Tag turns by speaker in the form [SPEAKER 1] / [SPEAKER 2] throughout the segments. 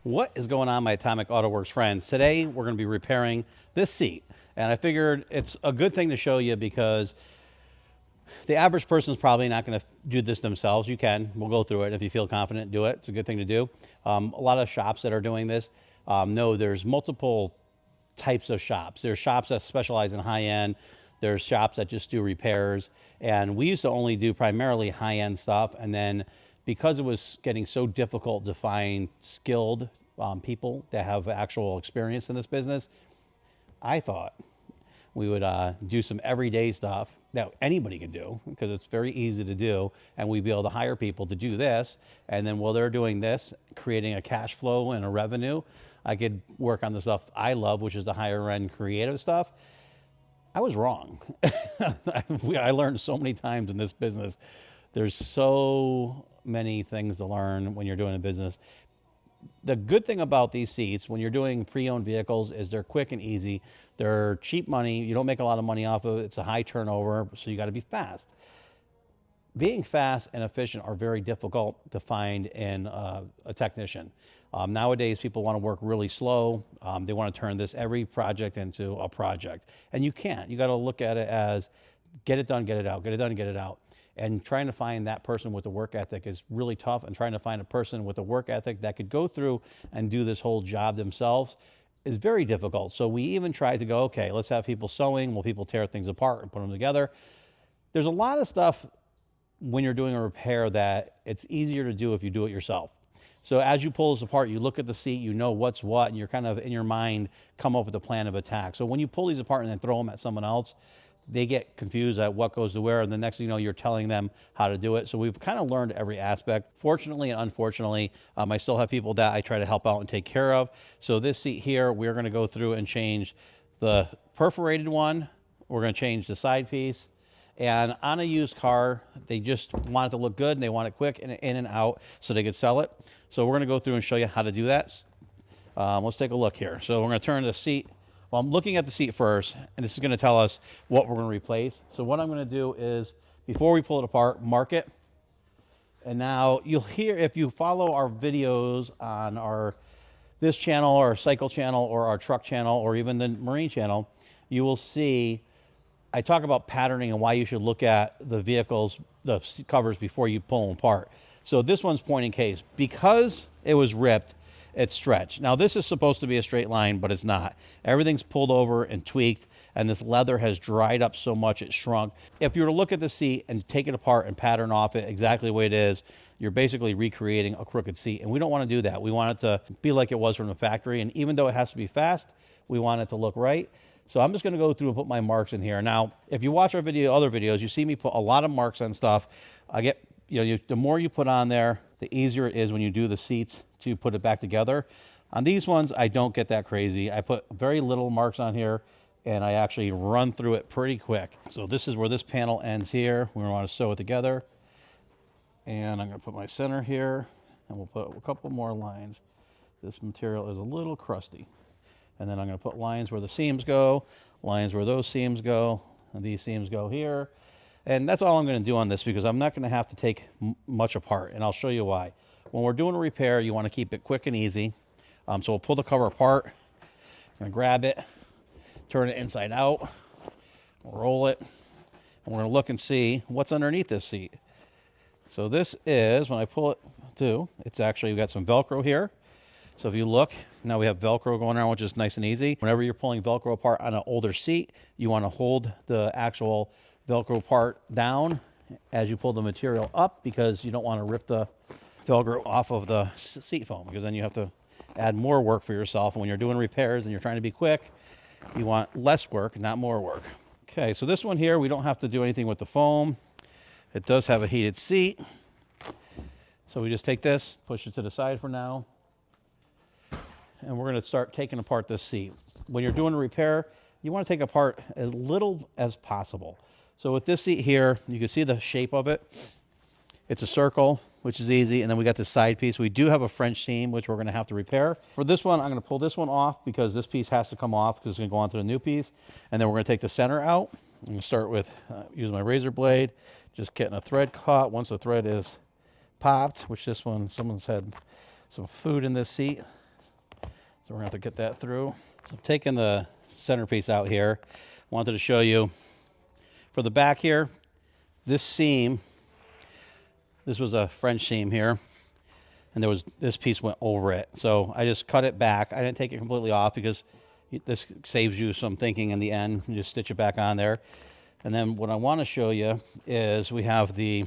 [SPEAKER 1] What is going on, my Atomic Autoworks friends? Today we're going to be repairing this seat, and I figured it's a good thing to show you because the average person is probably not going to do this themselves. You can. We'll go through it. If you feel confident, do it. It's a good thing to do. A lot of shops that are doing this know there's multiple types of shops. There's shops that specialize in high-end. There's shops that just do repairs. And we used to only do primarily high-end stuff. And then because it was getting so difficult to find skilled people that have actual experience in this business, I thought we would do some everyday stuff that anybody can do because it's very easy to do, and we'd be able to hire people to do this, and then while they're doing this, creating a cash flow and a revenue, I could work on the stuff I love, which is the higher end creative stuff. I was wrong. I learned so many times in this business. There's so many things to learn when you're doing a business. The good thing about these seats when you're doing pre-owned vehicles is they're quick and easy. They're cheap money. You don't make a lot of money off of it. It's a high turnover, so you got to be fast. Being fast and efficient are very difficult to find in a technician. Nowadays, people want to work really slow. They want to turn every project into a project. And you can't. You got to look at it as get it done, get it out, get it done, get it out. And trying to find that person with the work ethic is really tough, and trying to find a person with a work ethic that could go through and do this whole job themselves is very difficult. So we even tried to go, okay, let's have people sewing while people tear things apart and put them together. There's a lot of stuff when you're doing a repair that it's easier to do if you do it yourself. So as you pull this apart, you look at the seat, you know what's what, and you're kind of in your mind come up with a plan of attack. So when you pull these apart and then throw them at someone else, they get confused at what goes to where, and the next thing you know, you're telling them how to do it. So we've kind of learned every aspect. Fortunately and unfortunately, I still have people that I try to help out and take care of. So this seat here, we're going to go through and change the perforated one. We're going to change the side piece. And on a used car, they just want it to look good, and they want it quick and in and out so they could sell it. So we're going to go through and show you how to do that. Let's take a look here. So we're going to turn the seat. Well, I'm looking at the seat first, and this is going to tell us what we're going to replace. So what I'm going to do is, before we pull it apart, mark it. And now you'll hear, if you follow our videos on this channel, or our cycle channel, or our truck channel, or even the marine channel, you will see I talk about patterning and why you should look at the vehicles, the seat covers, before you pull them apart. So this one's point in case. Because it was ripped, it's stretched. Now this is supposed to be a straight line, but it's not. Everything's pulled over and tweaked, and this leather has dried up so much it shrunk. If you were to look at the seat and take it apart and pattern off it exactly the way it is, you're basically recreating a crooked seat, and we don't want to do that. We want it to be like it was from the factory, and even though it has to be fast, we want it to look right. So I'm just going to go through and put my marks in here. Now, if you watch our other videos, you see me put a lot of marks on stuff. I get, the more you put on there, the easier it is when you do the seats to put it back together. On these ones, I don't get that crazy. I put very little marks on here, and I actually run through it pretty quick. So this is where this panel ends here. We want to sew it together. And I'm going to put my center here, and we'll put a couple more lines. This material is a little crusty. And then I'm going to put lines where the seams go, lines where those seams go, and these seams go here. And that's all I'm going to do on this, because I'm not going to have to take much apart, and I'll show you why. When we're doing a repair, you want to keep it quick and easy. So we'll pull the cover apart, I'm going to grab it, turn it inside out, roll it, and we're going to look and see what's underneath this seat. So this is, when I pull it too, it's actually, we've got some Velcro here. So if you look, now we have Velcro going around, which is nice and easy. Whenever you're pulling Velcro apart on an older seat, you want to hold the actual Velcro part down as you pull the material up, because you don't want to rip the Velcro off of the seat foam, because then you have to add more work for yourself. And when you're doing repairs and you're trying to be quick, you want less work, not more work. Okay, so this one here, we don't have to do anything with the foam. It does have a heated seat. So we just take this, push it to the side for now. And we're going to start taking apart this seat. When you're doing a repair, you want to take apart as little as possible. So with this seat here, you can see the shape of it. It's a circle, which is easy. And then we got this side piece. We do have a French seam, which we're going to have to repair. For this one, I'm going to pull this one off, because this piece has to come off, because it's going to go onto the new piece. And then we're going to take the center out. I'm going to start with using my razor blade, just getting a thread caught. Once the thread is popped, which this one, someone's had some food in this seat, So we're gonna have to get that through. So I'm taking the centerpiece out here. Wanted to show you for the back here, this seam, this was a French seam here, and there was this piece went over it. So I just cut it back. I didn't take it completely off because this saves you some thinking in the end. You just stitch it back on there. And then what I want to show you is we have the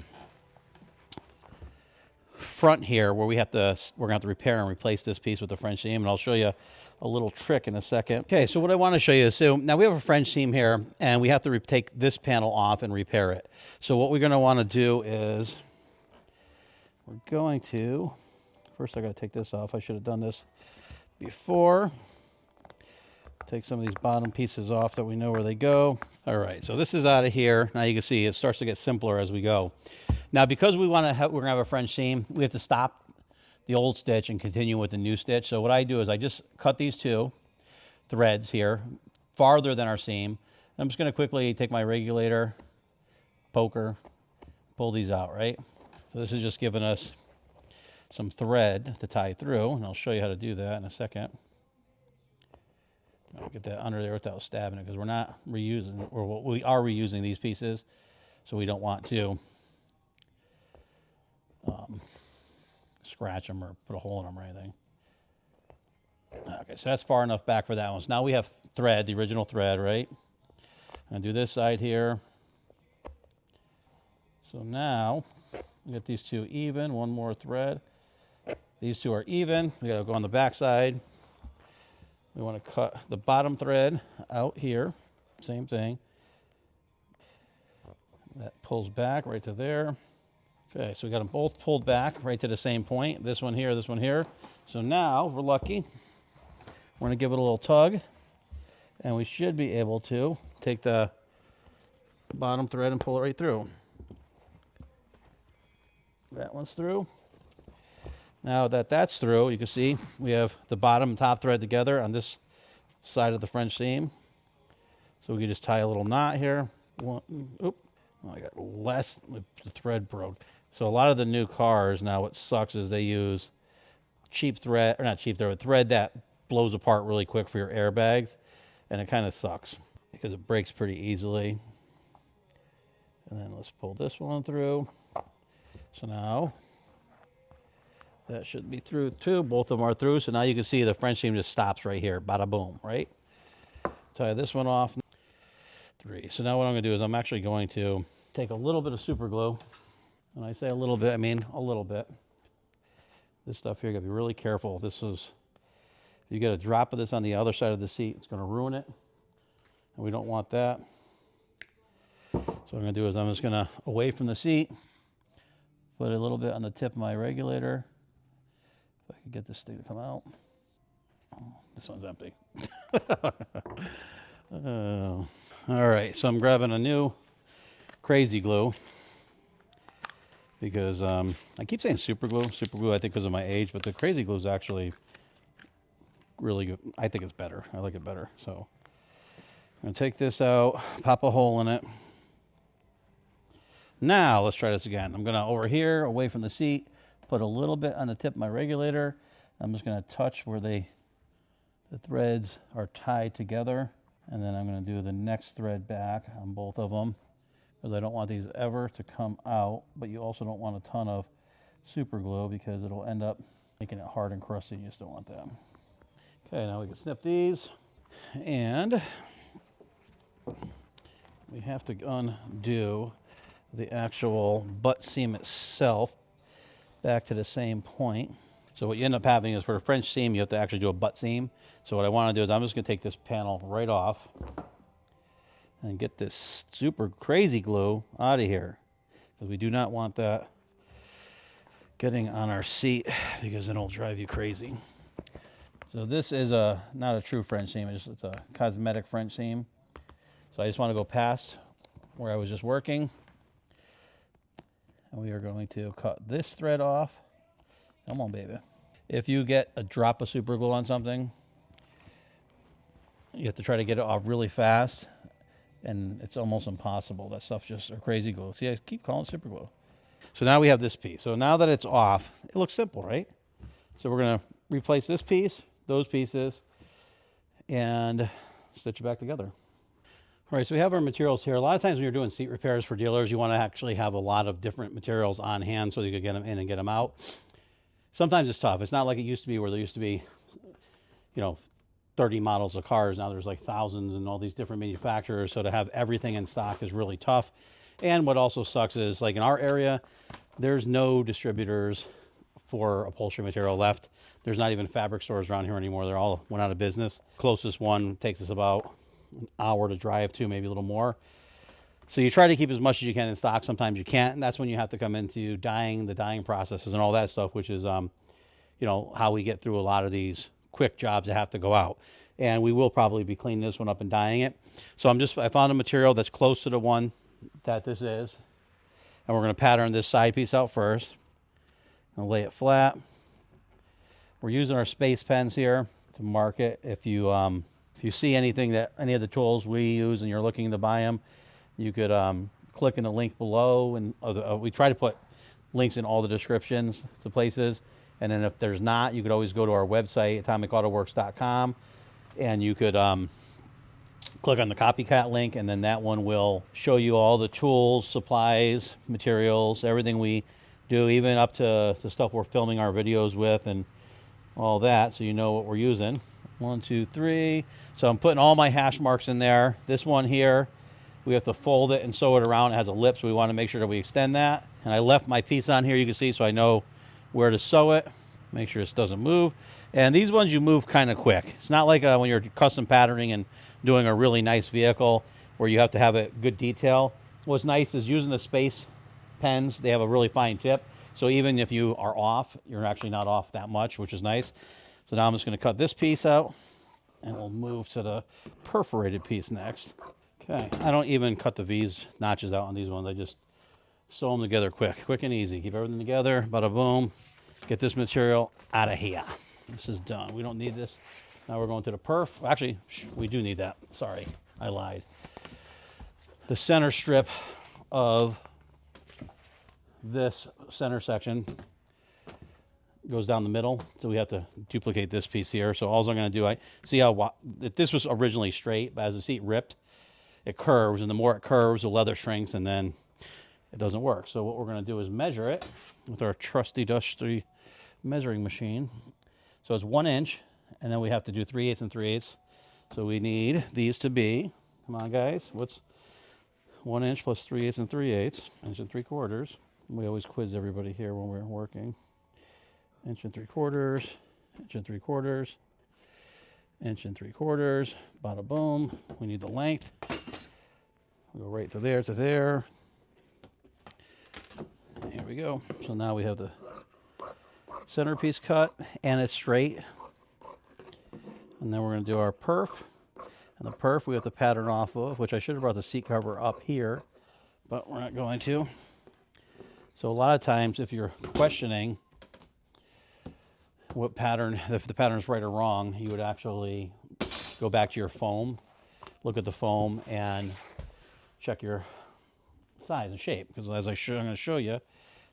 [SPEAKER 1] front here where we're gonna have to repair and replace this piece with the French seam, and I'll show you a little trick in a second. Okay, so what I want to show you is, so now we have a French seam here, and we have to take this panel off and repair it. So what we're going to want to do is first I got to take this off. I should have done this before. Take some of these bottom pieces off that we know where they go. All right, so this is out of here. Now you can see it starts to get simpler as we go. Now, because we're gonna have a French seam, we have to stop the old stitch and continue with the new stitch. So what I do is I just cut these two threads here farther than our seam. I'm just gonna quickly take my regulator, poker, pull these out, right? So this is just giving us some thread to tie through, and I'll show you how to do that in a second. I'll get that under there without stabbing it, because we're not reusing, or we are reusing these pieces, so we don't want to scratch them or put a hole in them or anything. Okay, so that's far enough back for that one. So now we have thread, the original thread, right? I'm gonna do this side here. So now we get these two even, one more thread. These two are even. We gotta go on the back side. We want to cut the bottom thread out here, same thing. That pulls back right to there. Okay, so we got them both pulled back right to the same point. This one here, this one here. So now, if we're lucky, we're going to give it a little tug, and we should be able to take the bottom thread and pull it right through. That one's through. Now that that's through, you can see we have the bottom and top thread together on this side of the French seam. So we can just tie a little knot here. One, oop, oh, I got less, the thread broke. So a lot of the new cars now, what sucks is they use cheap thread, or not cheap thread, but thread that blows apart really quick for your airbags. And it kind of sucks because it breaks pretty easily. And then let's pull this one through. So now that should be through too. Both of them are through. So now you can see the French seam just stops right here. Bada boom, right? Tie this one off. 3. So now what I'm going to do is I'm actually going to take a little bit of super glue. When I say a little bit, I mean a little bit. This stuff here, you got to be really careful. This is, if you get a drop of this on the other side of the seat, it's going to ruin it. And we don't want that. So what I'm going to do is I'm just going to, away from the seat, put a little bit on the tip of my regulator. If I can get this thing to come out. Oh, this one's empty. All right, so I'm grabbing a new crazy glue because I keep saying super glue. Super glue, I think, because of my age, but the crazy glue is actually really good. I think it's better. I like it better. So I'm going to take this out, pop a hole in it. Now let's try this again. I'm going to, over here, away from the seat, put a little bit on the tip of my regulator. I'm just going to touch where the threads are tied together. And then I'm going to do the next thread back on both of them, because I don't want these ever to come out, but you also don't want a ton of super glue because it'll end up making it hard and crusty, and you just don't want that. Okay, now we can snip these, and we have to undo the actual butt seam itself back to the same point. So what you end up having is, for a French seam, you have to actually do a butt seam. So what I want to do is I'm just going to take this panel right off and get this super crazy glue out of here, because we do not want that getting on our seat, because then it'll drive you crazy. So this is not a true French seam, it's a cosmetic French seam. So I just want to go past where I was just working, and we are going to cut this thread off. Come on, baby. If you get a drop of super glue on something, you have to try to get it off really fast, and it's almost impossible. That stuff's just a crazy glue. See, I keep calling it super glue. So now we have this piece. So now that it's off, it looks simple, right? So we're going to replace this piece those pieces and stitch it back together. All right, so we have our materials here. A lot of times when you're doing seat repairs for dealers, you want to actually have a lot of different materials on hand so you can get them in and get them out. Sometimes it's tough. It's not like it used to be where there used to be, 30 models of cars. Now there's like thousands and all these different manufacturers. So to have everything in stock is really tough. And what also sucks is, like in our area, there's no distributors for upholstery material left. There's not even fabric stores around here anymore. They're all went out of business. Closest one takes us about an hour to drive to, maybe a little more. So you try to keep as much as you can in stock. Sometimes you can't, and that's when you have to come into dyeing, the dyeing processes and all that stuff, which is, how we get through a lot of these quick jobs that have to go out. And we will probably be cleaning this one up and dyeing it. So I found a material that's close to the one that this is. And we're going to pattern this side piece out first and lay it flat. We're using our space pens here to mark it. If you see anything that any of the tools we use and you're looking to buy them, you could click in the link below. And we try to put links in all the descriptions to places. And then if there's not, you could always go to our website, atomicautoworks.com, and you could click on the copycat link, and then that one will show you all the tools, supplies, materials, everything we do, even up to the stuff we're filming our videos with and all that, so you know what we're using. 1, 2, 3. So I'm putting all my hash marks in there. This one here, we have to fold it and sew it around. It has a lip, so we want to make sure that we extend that. And I left my piece on here, you can see, so I know where to sew it. Make sure this doesn't move. And these ones you move kind of quick. It's not like when you're custom patterning and doing a really nice vehicle where you have to have a good detail. What's nice is using the space pens. They have a really fine tip. So even if you are off, you're actually not off that much, which is nice. So now I'm just going to cut this piece out, and we'll move to the perforated piece next. Okay, I don't even cut the V's notches out on these ones. I just sew them together quick and easy. Keep everything together, bada boom. Get this material out of here. This is done. We don't need this. Now we're going to the perf. Actually, we do need that. Sorry, I lied. The center strip of this center section goes down the middle, so we have to duplicate this piece here. So all I'm going to do, I see how this was originally straight, but as the seat ripped, it curves, and the more it curves, the leather shrinks, and then it doesn't work. So what we're going to do is measure it with our trusty dusty measuring machine. So it's 1 inch, and then we have to do 3/8 and 3/8. So we need these to be, come on guys, what's 1 inch plus 3/8 and 3/8, 1 3/4. We always quiz everybody here when we're working. 1 3/4, 1 3/4, 1 3/4, bada boom. We need the length. We go right to there, to there. Here we go. So now we have the centerpiece cut, and it's straight. And then we're going to do our perf. And the perf we have to pattern off of, which I should have brought the seat cover up here, but we're not going to. So a lot of times if you're questioning what pattern, if the pattern is right or wrong, you would actually go back to your foam, look at the foam, and check your size and shape. Because as I'm going to show you,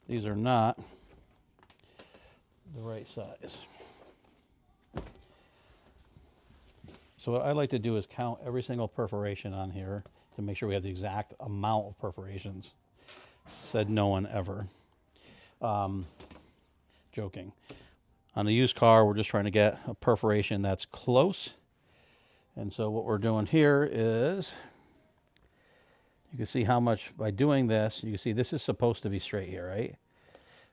[SPEAKER 1] these are not the right size. So what I like to do is count every single perforation on here to make sure we have the exact amount of perforations. Said no one ever. Joking. On a used car, we're just trying to get a perforation that's close. And so what we're doing here is, you can see how much, by doing this, you can see this is supposed to be straight here, right?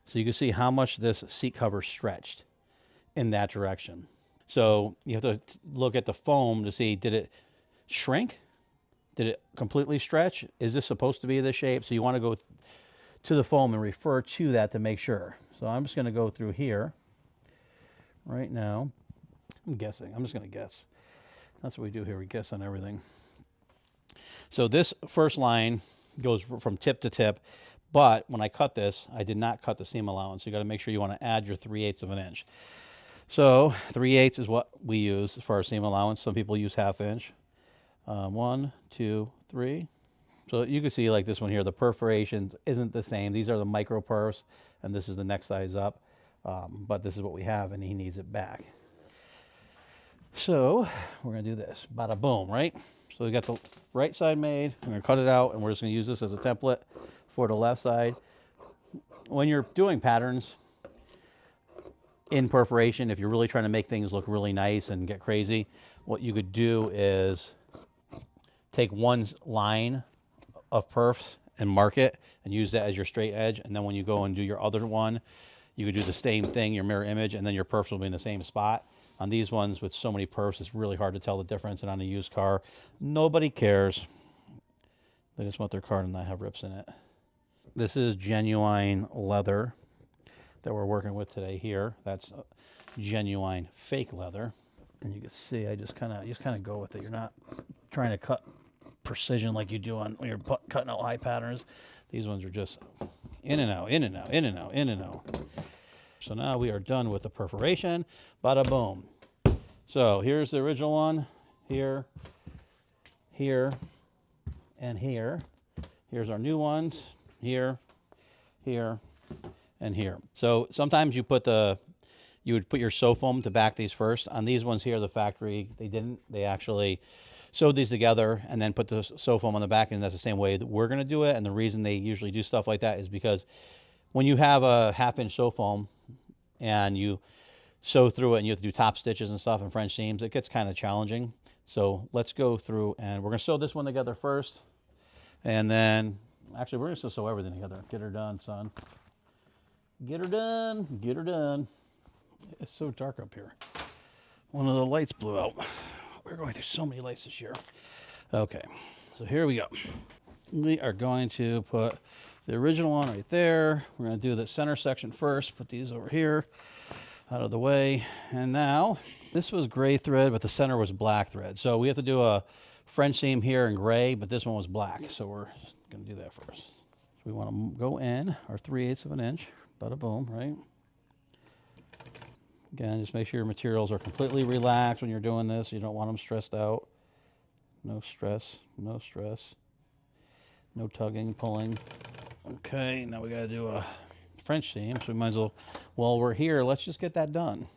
[SPEAKER 1] So you can see how much this seat cover stretched in that direction. So you have to look at the foam to see, did it shrink? Did it completely stretch? Is this supposed to be this shape? So you want to go to the foam and refer to that to make sure. So I'm just going to go through here right now. I'm guessing. I'm just going to guess. That's what we do here. We guess on everything. So this first line goes from tip to tip, but when I cut this, I did not cut the seam allowance. You got to make sure you want to add your 3/8 of an inch. So 3/8 is what we use for our seam allowance. Some people use 1/2 inch. 1, 2, 3. So you can see like this one here, the perforations isn't the same. These are the micro perfs, and this is the next size up. But this is what we have, and he needs it back. So we're gonna do this, bada boom, right? So we got the right side made. I'm gonna cut it out, and we're just gonna use this as a template for the left side. When you're doing patterns in perforation, if you're really trying to make things look really nice and get crazy, what you could do is take one line of perfs and mark it and use that as your straight edge. And then when you go and do your other one, you could do the same thing, your mirror image, and then your perfs will be in the same spot. On these ones with so many perfs, it's really hard to tell the difference. And on a used car, nobody cares. They just want their car to not have rips in it. This is genuine leather that we're working with today here. That's genuine fake leather. And you can see I just kind of go with it. You're not trying to cut precision like you do on when you're cutting out high patterns. These ones are just in and out, in and out, in and out, in and out. So now we are done with the perforation. Bada boom. So here's the original one. Here, here, and here. Here's our new ones. Here, here, and here. So sometimes you would put your sew foam to back these first. On these ones here, the factory, they didn't. They actually sewed these together and then put the sew foam on the back, and that's the same way that we're gonna do it. And the reason they usually do stuff like that is because when you have a 1/2-inch sew foam and you sew through it and you have to do top stitches and stuff and French seams, it gets kind of challenging. So let's go through and we're gonna sew this one together first. And then, actually we're gonna sew everything together. Get her done, son. Get her done, get her done. It's so dark up here. One of the lights blew out. We're going through so many lights this year. Okay, so here we go. We are going to put the original one right there. We're going to do the center section first. Put these over here, out of the way. And now, this was gray thread, but the center was black thread. So we have to do a French seam here in gray, but this one was black. So we're going to do that first. So we want to go in our 3/8 of an inch. Bada boom, right? Again, just make sure your materials are completely relaxed when you're doing this. You don't want them stressed out. No stress, no stress. No tugging, pulling. Okay, now we gotta do a French seam, so we might as well, while we're here, let's just get that done.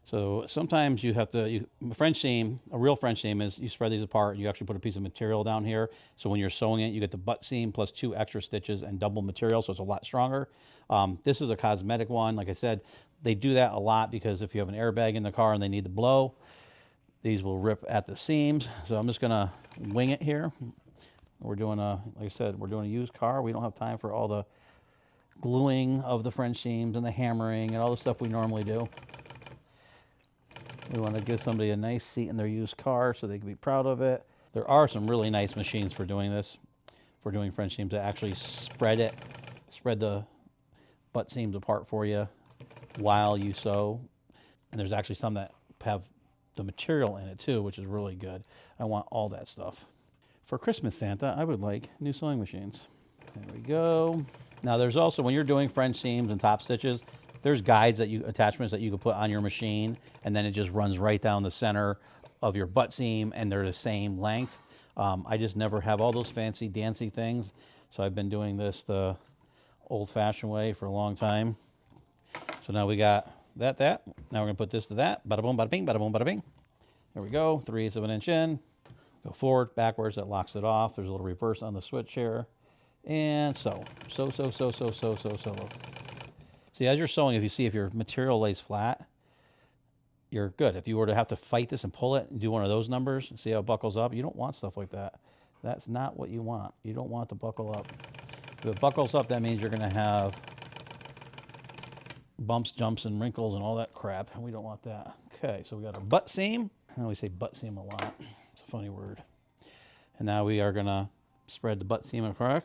[SPEAKER 1] So sometimes you have to, French seam, a real French seam is you spread these apart and you actually put a piece of material down here. So when you're sewing it, you get the butt seam plus 2 extra stitches and double material, so it's a lot stronger. This is a cosmetic one. Like I said, they do that a lot because if you have an airbag in the car and they need to blow, these will rip at the seams. So I'm just gonna wing it here. We're doing like I said, we're doing a used car. We don't have time for all the gluing of the French seams and the hammering and all the stuff we normally do. We want to give somebody a nice seat in their used car so they can be proud of it. There are some really nice machines for doing this, for doing French seams that actually spread the butt seams apart for you while you sew. And there's actually some that have the material in it too, which is really good. I want all that stuff. For Christmas Santa, I would like new sewing machines. There we go. Now there's also, when you're doing French seams and top stitches, there's guides attachments that you can put on your machine, and then it just runs right down the center of your butt seam, and they're the same length. I just never have all those fancy dancy things, so I've been doing this the old-fashioned way for a long time. So now we got that. Now we're gonna put this to that. Bada boom, bada bing, bada boom, bada bing. There we go, 3/8 of an inch in. Go forward, backwards, that locks it off. There's a little reverse on the switch here. And sew. Sew. See, as you're sewing, if your material lays flat, you're good. If you were to have to fight this and pull it and do one of those numbers, see how it buckles up? You don't want stuff like that. That's not what you want. You don't want to buckle up. If it buckles up, that means you're gonna have bumps, jumps, and wrinkles and all that crap, and we don't want that. Okay, so we got our butt seam. I know we say butt seam a lot. It's a funny word. And now we are gonna spread the butt seam across.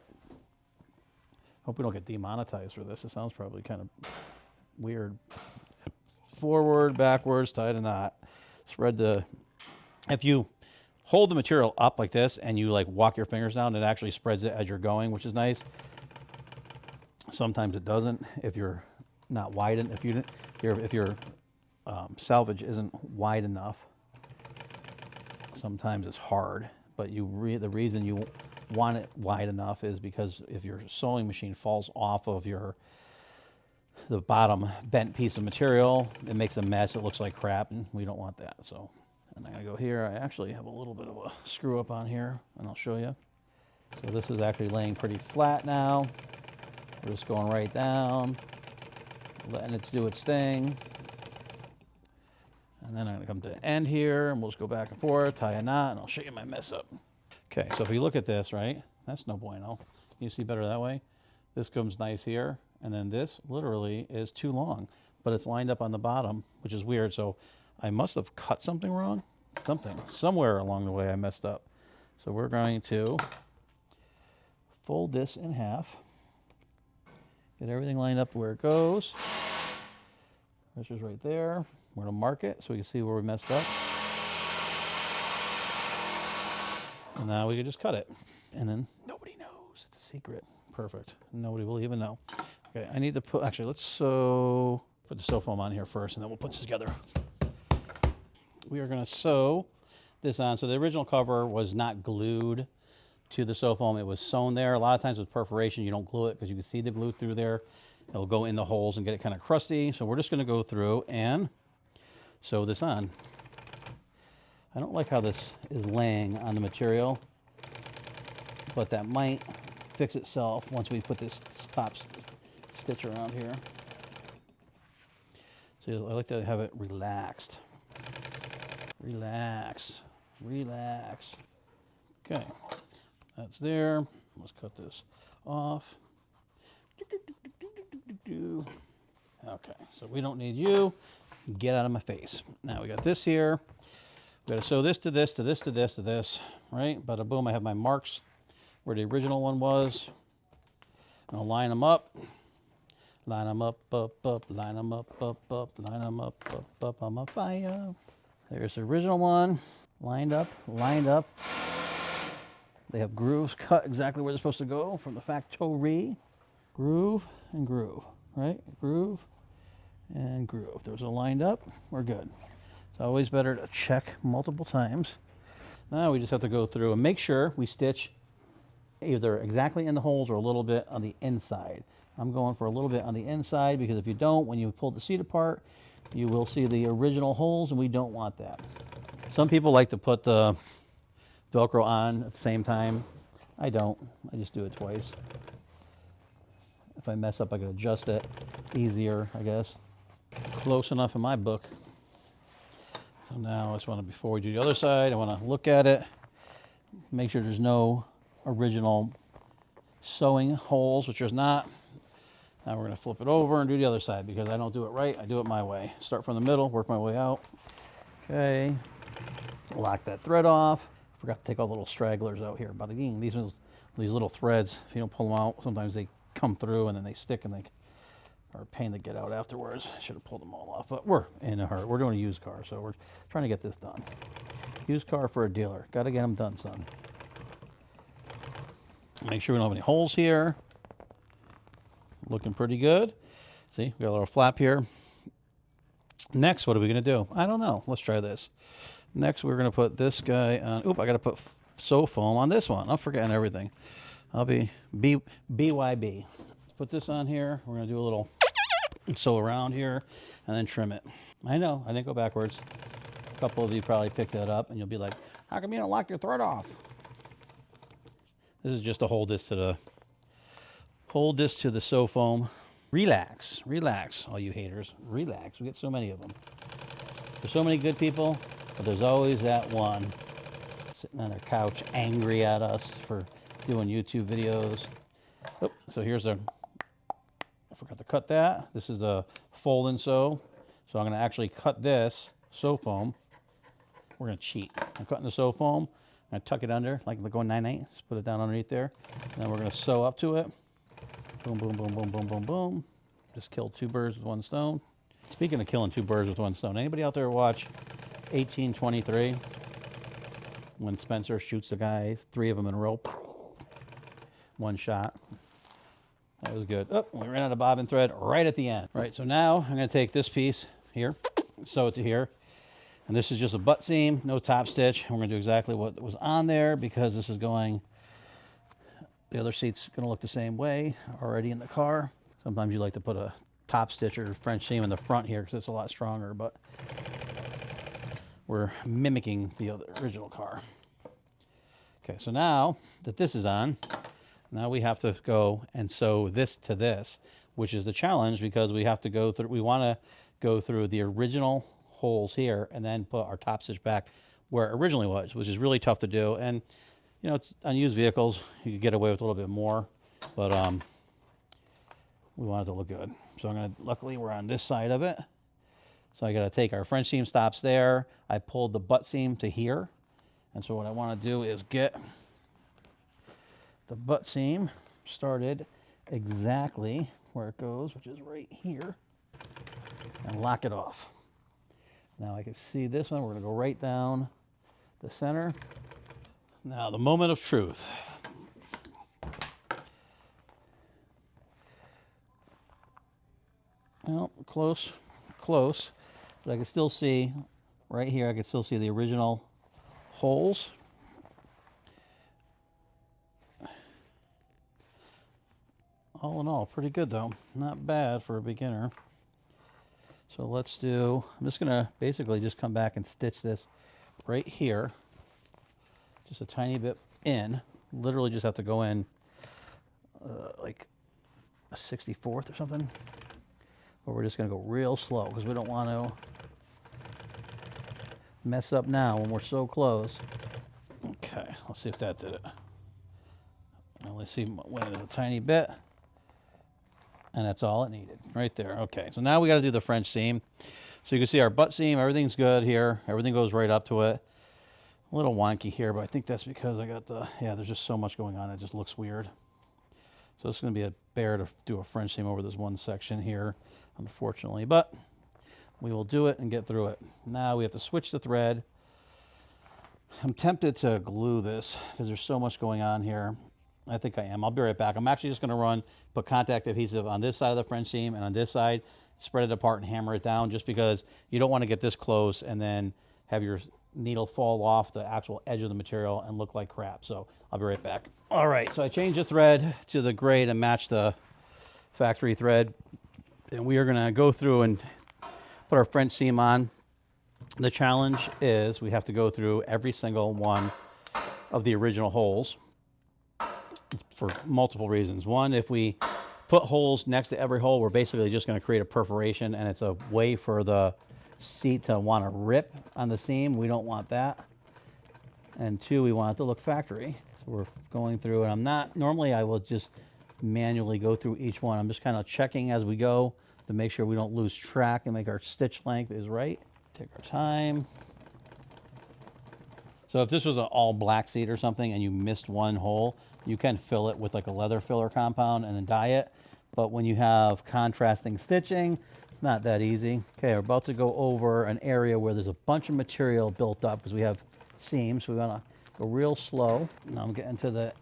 [SPEAKER 1] Hope we don't get demonetized for this. It sounds probably kind of weird. Forward, backwards, tie the knot. If you hold the material up like this and you like walk your fingers down, it actually spreads it as you're going, which is nice. Sometimes it doesn't if you're not wide, if your salvage isn't wide enough. Sometimes it's hard, but the reason you want it wide enough is because if your sewing machine falls off of the bottom bent piece of material, it makes a mess. It looks like crap, and we don't want that. So And I'm gonna go here. I actually have a little bit of a screw up on here, and I'll show you. So this is actually laying pretty flat now. We're just going right down, letting it do its thing. And then I'm gonna come to the end here, and we'll just go back and forth, tie a knot, and I'll show you my mess up. Okay, so if you look at this, right, that's no bueno. You see better that way? This comes nice here, and then this literally is too long, but it's lined up on the bottom, which is weird. So I must have cut something wrong. Somewhere along the way I messed up. So we're going to fold this in half. Get everything lined up where it goes. This is right there. We're gonna mark it so we can see where we messed up. And now we can just cut it. And then nobody knows, it's a secret. Perfect, nobody will even know. Okay, I need to put, actually let's put the sew foam on here first and then we'll put this together. We are gonna sew this on. So the original cover was not glued to the sew foam, it was sewn there. A lot of times with perforation, you don't glue it because you can see the glue through there. It'll go in the holes and get it kind of crusty. So we're just gonna go through and sew this on. I don't like how this is laying on the material, but that might fix itself once we put this top stitch around here. So I like to have it relaxed. Relax, relax. Okay, that's there. Let's cut this off. Okay, so we don't need you. Get out of my face. Now we got this here. We got to sew this to this, to this, to this, to this, right? Bada boom, I have my marks where the original one was. I'll line them up. Line them up, up, line them up, up, line them up, I'm on fire. There's the original one, lined up, lined up. They have grooves cut exactly where they're supposed to go from the factory. Groove and groove, right? Groove and groove. Those are lined up, we're good. It's always better to check multiple times. Now we just have to go through and make sure we stitch either exactly in the holes or a little bit on the inside. I'm going for a little bit on the inside because if you don't, when you pull the seat apart, you will see the original holes and we don't want that. Some people like to put the Velcro on at the same time. I don't, I just do it twice. If I mess up, I can adjust it easier, I guess. Close enough in my book. So now I just want to, before we do the other side, I want to look at it, make sure there's no original sewing holes, which there's not. Now we're going to flip it over and do the other side because I don't do it right, I do it my way. Start from the middle, work my way out. Okay, lock that thread off. Forgot to take all the little stragglers out here. But again, these little threads, if you don't pull them out, sometimes they come through and then they stick and they are a pain to get out afterwards. I should have pulled them all off, but we're in a hurry. We're doing a used car, so we're trying to get this done. Used car for a dealer. Got to get them done, son. Make sure we don't have any holes here. Looking pretty good. See, we got a little flap here. Next, what are we going to do? I don't know. Let's try this. Next, we're going to put this guy on. Oop, I got to put sew foam on this one. I'm forgetting everything. I'll be BYB. Put this on here. We're going to do a little sew around here and then trim it. I know, I didn't go backwards. A couple of you probably picked that up and you'll be like, how come you don't lock your thread off? This is just to hold this to the sew foam. Relax, relax, all you haters. Relax, we get so many of them. There's so many good people, but there's always that one sitting on their couch angry at us for doing YouTube videos. Oh, so here's I forgot to cut that. This is a fold and sew. So I'm going to actually cut this sew foam. We're going to cheat. I'm cutting the sew foam. I'm going to tuck it under, like going 9/8. Just put it down underneath there. And then we're going to sew up to it. Boom, boom, boom, boom, boom, boom, boom. Just killed two birds with one stone. Speaking of killing two birds with one stone, anybody out there watch 1823? When Spencer shoots the guys, 3 of them in a row. One shot. That was good. Oh, we ran out of bobbin thread right at the end. Right, so now I'm going to take this piece here, sew it to here. And this is just a butt seam, no top stitch. We're going to do exactly what was on there because this is going, the other seat's going to look the same way already in the car. Sometimes you like to put a top stitch or French seam in the front here because it's a lot stronger, but we're mimicking the original car. Okay, so now that this is on, now we have to go and sew this to this, which is the challenge because we have to go through, we want to go through the original holes here and then put our top stitch back where it originally was, which is really tough to do. And, you know, it's on used vehicles, you could get away with a little bit more, but we want it to look good. So I'm going to, luckily we're on this side of it. So I got to take our French seam stops there. I pulled the butt seam to here. And so what I want to do is get the butt seam started exactly where it goes, which is right here, and lock it off. Now I can see this one. We're going to go right down the center. Now the moment of truth. Well, close, but I can still see right here, I can still see the original holes. All in all, pretty good though. Not bad for a beginner. So let's do, I'm just gonna basically just come back and stitch this right here. Just a tiny bit in. Literally just have to go in like a 64th or something. But we're just gonna go real slow because we don't want to mess up now when we're so close. Okay, let's see if that did it. I only see went in a tiny bit. And that's all it needed right there. Okay, so now we got to do the French seam. So you can see our butt seam, everything's good here. Everything goes right up to it. A little wonky here, but I think that's because I got the, yeah, there's just so much going on. It just looks weird. So it's going to be a bear to do a French seam over this one section here, unfortunately. But we will do it and get through it. Now we have to switch the thread. I'm tempted to glue this because there's so much going on here. I think I am. I'll be right back. I'm actually just going to put contact adhesive on this side of the French seam and on this side, spread it apart and hammer it down just because you don't want to get this close and then have your needle fall off the actual edge of the material and look like crap. So I'll be right back. All right, so I changed the thread to the gray to match the factory thread. And we are going to go through and put our French seam on. The challenge is we have to go through every single one of the original holes for multiple reasons. One, if we put holes next to every hole, we're basically just going to create a perforation, and it's a way for the seat to want to rip on the seam. We don't want that. And two, we want it to look factory. So we're going through, and I'm not, normally I will just manually go through each one. I'm just kind of checking as we go to make sure we don't lose track and make our stitch length is right. Take our time. So if this was an all black seat or something and you missed one hole, you can fill it with like a leather filler compound and then dye it. But when you have contrasting stitching, it's not that easy. Okay, we're about to go over an area where there's a bunch of material built up because we have seams. So we want to go real slow. Now I'm getting to the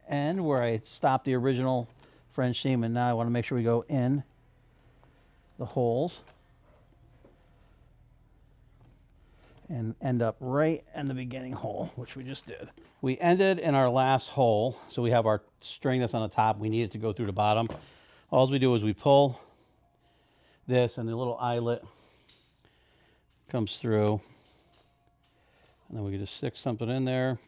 [SPEAKER 1] end where I stopped the original French seam, and now I want to make sure we go in the holes and end up right in the beginning hole, which we just did. We ended in our last hole, so we have our string that's on the top. We need it to go through the bottom. All we do is we pull this, and the little eyelet comes through, and then we can just stick something in there,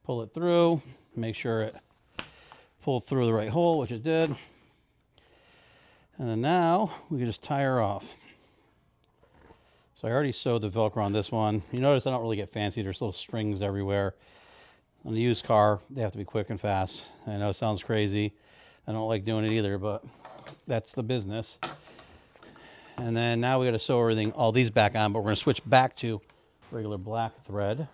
[SPEAKER 1] pull it through, make sure it pulled through the right hole, which it did. And then now we can just tie her off. So I already sewed the Velcro on this one. You notice I don't really get fancy. There's little strings everywhere. On the used car, they have to be quick and fast. I know it sounds crazy. I don't like doing it either, but that's the business. And then now we got to sew everything, all these back on, but we're going to switch back to regular black thread.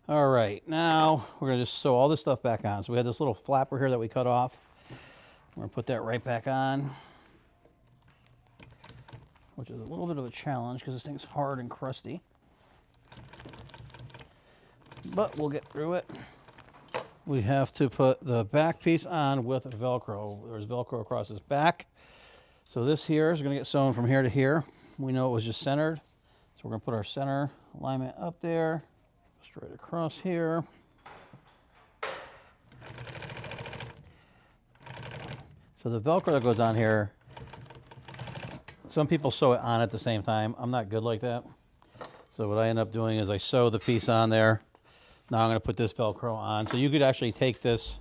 [SPEAKER 1] All right, now we're going to just sew all this stuff back on. So we had this little flapper here that we cut off. We're going to put that right back on, which is a little bit of a challenge because this thing's hard and crusty. But we'll get through it. We have to put the back piece on with Velcro. There's Velcro across this back. So this here is going to get sewn from here to here. We know it was just centered. So we're going to put our center alignment up there, straight across here. So the Velcro that goes on here Some people sew it on at the same time. I'm not good like that. So what I end up doing is I sew the piece on there. Now I'm going to put this Velcro on. So you could actually take this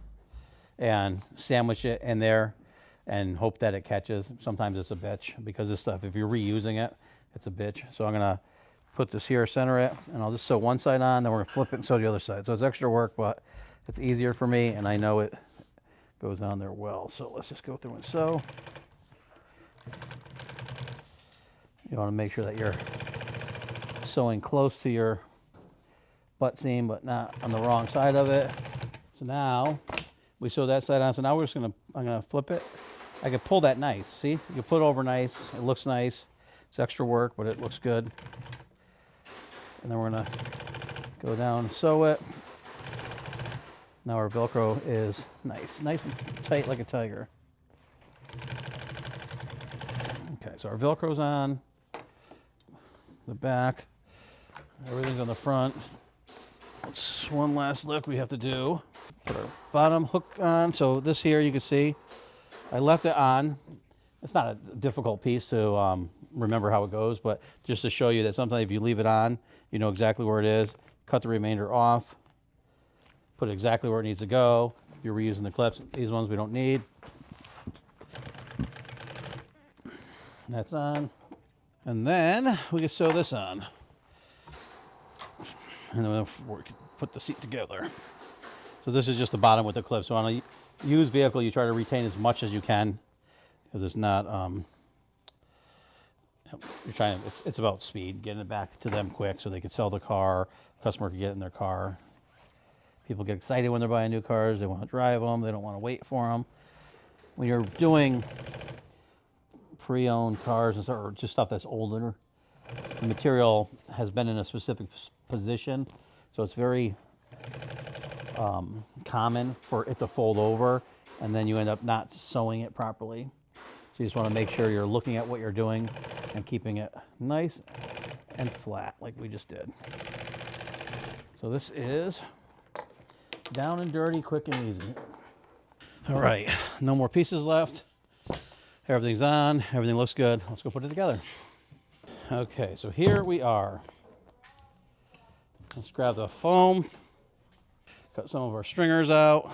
[SPEAKER 1] and sandwich it in there and hope that it catches. Sometimes it's a bitch because this stuff, if you're reusing it, it's a bitch. So I'm going to put this here, center it, and I'll just sew one side on, then we're going to flip it and sew the other side. So it's extra work, but it's easier for me, and I know it goes on there well. So let's just go through and sew. You want to make sure that you're sewing close to your butt seam, but not on the wrong side of it. So now we sew that side on. So now I'm gonna flip it. I can pull that nice. See, you can put it over nice. It looks nice. It's extra work, but it looks good. And then we're gonna go down and sew it. Now our Velcro is nice and tight like a tiger. Okay, so our Velcro's on the back. Everything's on the front. It's one last look we have to do. Put our bottom hook on. So this here, you can see, I left it on. It's not a difficult piece to remember how it goes, but just to show you that sometimes if you leave it on, you know exactly where it is. Cut the remainder off. Put it exactly where it needs to go. If you're reusing the clips, these ones we don't need. That's on. And then we can sew this on. And then we'll put the seat together. So this is just the bottom with the clip. So on a used vehicle, you try to retain as much as you can, because it's not, you're trying to, it's about speed, getting it back to them quick so they can sell the car, customer can get in their car. People get excited when they're buying new cars. They want to drive them. They don't want to wait for them. When you're doing pre-owned cars and stuff, or just stuff that's older, the material has been in a specific position, so it's very common for it to fold over, and then you end up not sewing it properly. So you just want to make sure you're looking at what you're doing and keeping it nice and flat like we just did. So this is down and dirty, quick and easy. All right, no more pieces left. Everything's on, everything looks good. Let's go put it together. Okay, so here we are. Let's grab the foam, cut some of our stringers out.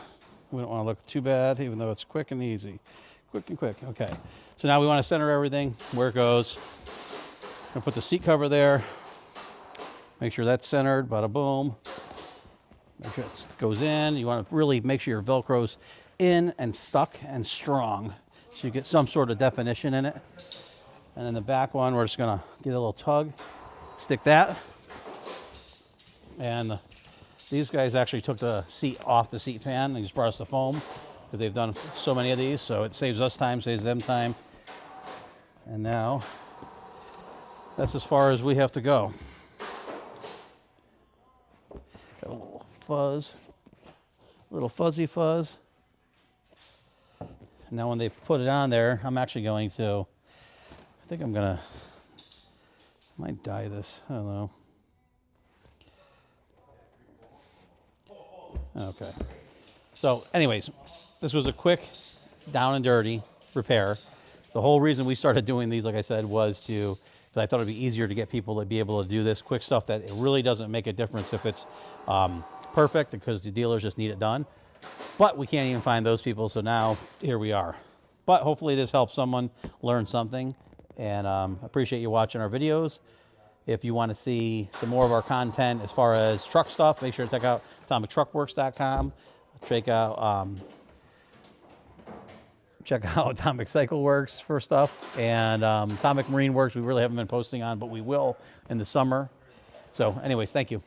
[SPEAKER 1] We don't want to look too bad, even though it's quick and easy. Quick and quick, okay. So now we want to center everything where it goes. I'm gonna put the seat cover there. Make sure that's centered, bada boom. Make sure it goes in. You want to really make sure your Velcro's in and stuck and strong, so you get some sort of definition in it. And then the back one, we're just gonna get a little tug, stick that. And these guys actually took the seat off the seat pan and just brought us the foam, because they've done so many of these, so it saves us time, saves them time. And now that's as far as we have to go. Got a little fuzz, a little fuzzy fuzz. And now when they put it on there, I'm actually going to, I think I'm gonna, I might dye this, I don't know. Okay. So anyways, this was a quick down and dirty repair. The whole reason we started doing these, like I said, was because I thought it'd be easier to get people to be able to do this quick stuff that it really doesn't make a difference if it's perfect, because the dealers just need it done. But we can't even find those people, so now here we are. But hopefully this helps someone learn something, and appreciate you watching our videos. If you want to see some more of our content as far as truck stuff, make sure to check out AtomicTruckWorks.com. Check out Atomic Cycle Works for stuff, and Atomic Marine Works we really haven't been posting on, but we will in the summer. So anyways, thank you.